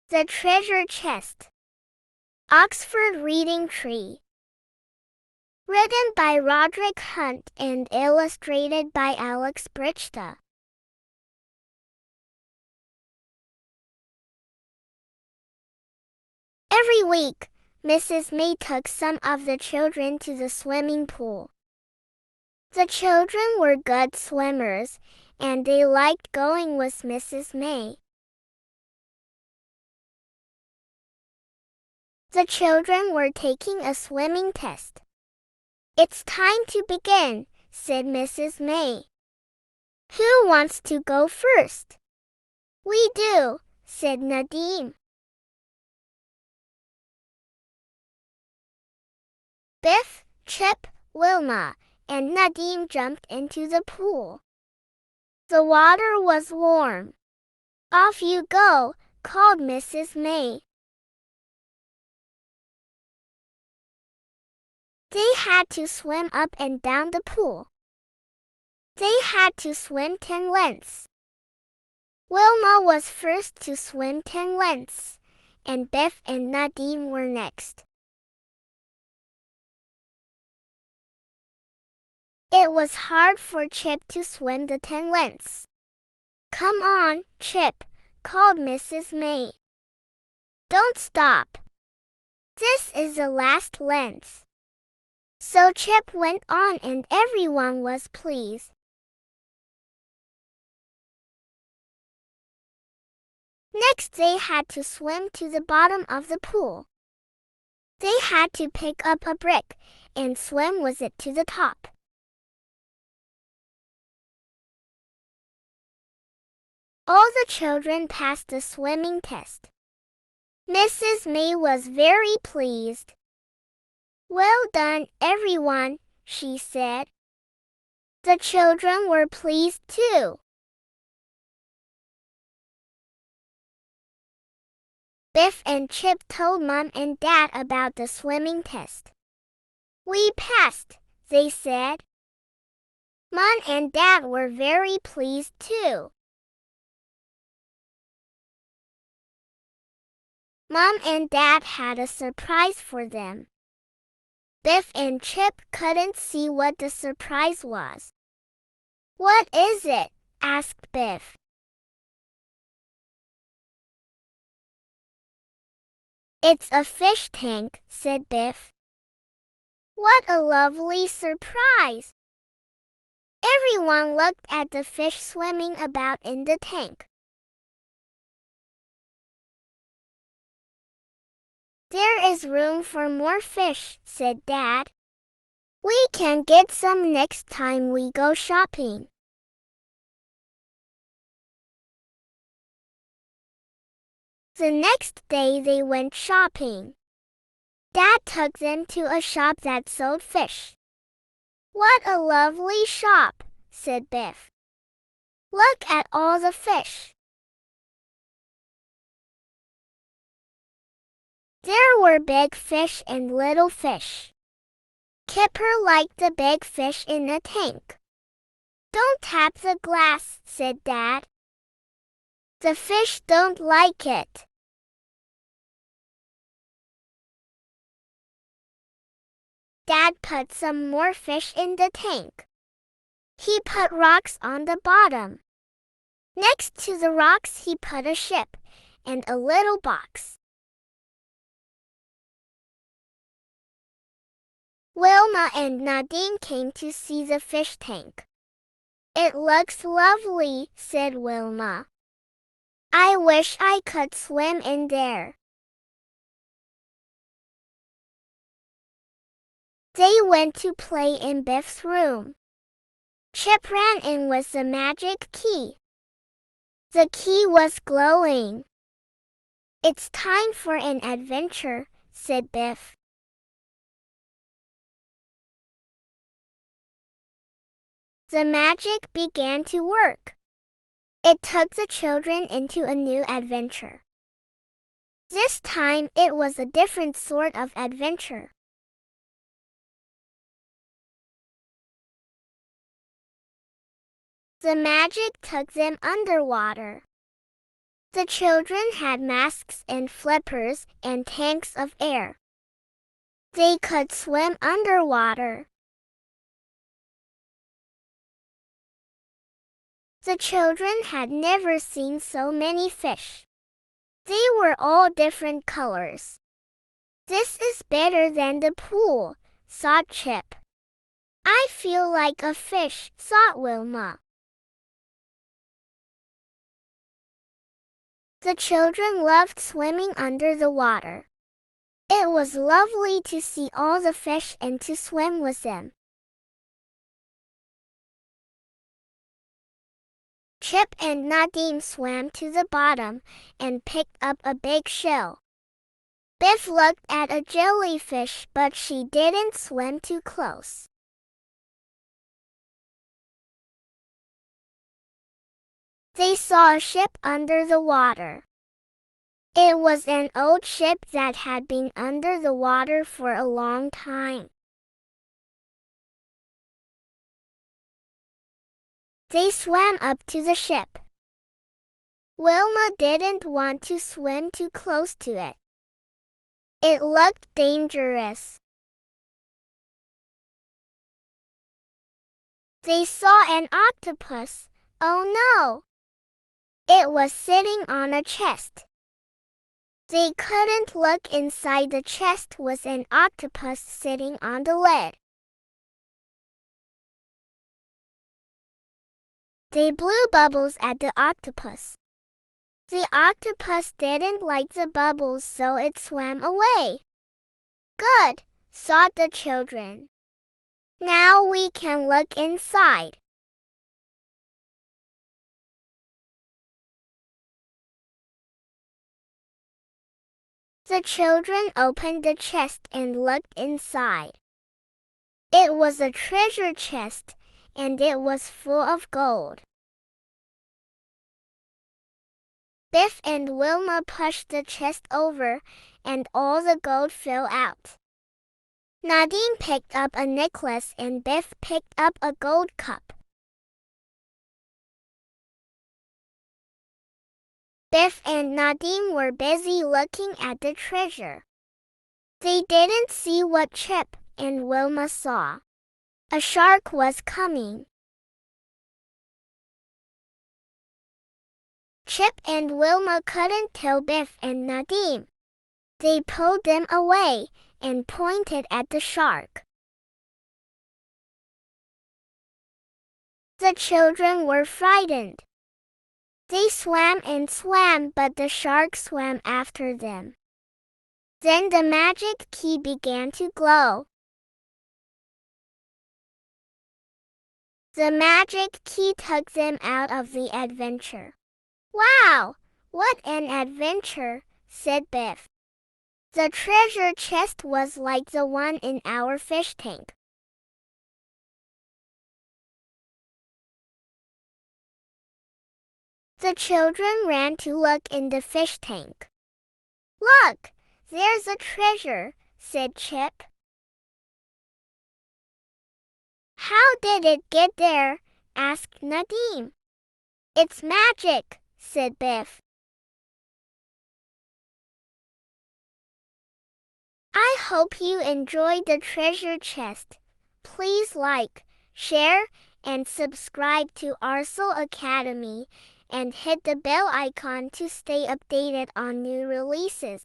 The Treasure Chest. Oxford Reading Tree. Written by Roderick Hunt and illustrated by Alex Brichta. Every week, Mrs. May took some of the children to the swimming pool. The children were good swimmers, and they liked going with Mrs. May. The children were taking a swimming test. "It's time to begin," said Mrs. May. "Who wants to go first?" "We do," said Nadim. Biff, Chip, Wilma, and Nadim jumped into the pool. The water was warm. "Off you go," called Mrs. May. They had to swim up and down the pool. They had to swim 10 lengths. Wilma was first to swim 10 lengths, and Biff and Nadim were next. It was hard for Chip to swim the 10 lengths. "Come on, Chip," called Mrs. May. "Don't stop. This is the last length." So Chip went on and everyone was pleased. Next they had to swim to the bottom of the pool. They had to pick up a brick and swim with it to the top. All the children passed the swimming test. Mrs. May was very pleased. "Well done, everyone," she said. The children were pleased too. Biff and Chip told Mom and Dad about the swimming test. "We passed," they said. Mom and Dad were very pleased too. Mom and Dad had a surprise for them. Biff and Chip couldn't see what the surprise was. "What is it?" asked Biff. "It's a fish tank," said Biff. "What a lovely surprise!" Everyone looked at the fish swimming about in the tank. "There is room for more fish," said Dad. "We can get some next time we go shopping." The next day they went shopping. Dad took them to a shop that sold fish. "What a lovely shop," said Biff. "Look at all the fish." There were big fish and little fish. Kipper liked the big fish in the tank. "Don't tap the glass," said Dad. "The fish don't like it." Dad put some more fish in the tank. He put rocks on the bottom. Next to the rocks he put a ship and a little box. Wilma and Nadine came to see the fish tank. "It looks lovely," said Wilma. "I wish I could swim in there." They went to play in Biff's room. Chip ran in with the magic key. The key was glowing. "It's time for an adventure," said Biff. The magic began to work. It took the children into a new adventure. This time it was a different sort of adventure. The magic took them underwater. The children had masks and flippers and tanks of air. They could swim underwater. The children had never seen so many fish. They were all different colors. This is better than the pool, thought Chip. I feel like a fish, thought Wilma. The children loved swimming under the water. It was lovely to see all the fish and to swim with them. Chip and Nadim swam to the bottom and picked up a big shell. Biff looked at a jellyfish, but she didn't swim too close. They saw a ship under the water. It was an old ship that had been under the water for a long time. They swam up to the ship. Wilma didn't want to swim too close to it. It looked dangerous. They saw an octopus. Oh no! It was sitting on a chest. They couldn't look inside. The chest was an octopus sitting on the lid. They blew bubbles at the octopus. The octopus didn't like the bubbles, so it swam away. Good, thought the children. Now we can look inside. The children opened the chest and looked inside. It was a treasure chest, and it was full of gold. Biff and Wilma pushed the chest over, and all the gold fell out. Nadine picked up a necklace and Biff picked up a gold cup. Biff and Nadine were busy looking at the treasure. They didn't see what Chip and Wilma saw. A shark was coming. Chip and Wilma couldn't tell Biff and Nadim. They pulled them away and pointed at the shark. The children were frightened. They swam and swam, but the shark swam after them. Then the magic key began to glow. The magic key took them out of the adventure. Wow, what an adventure, said Biff. The treasure chest was like the one in our fish tank. The children ran to look in the fish tank. Look, there's a treasure, said Chip. How did it get there? Asked Nadim. It's magic, said Biff. I hope you enjoyed the treasure chest. Please like, share, and subscribe to Arcel Academy, and hit the bell icon to stay updated on new releases.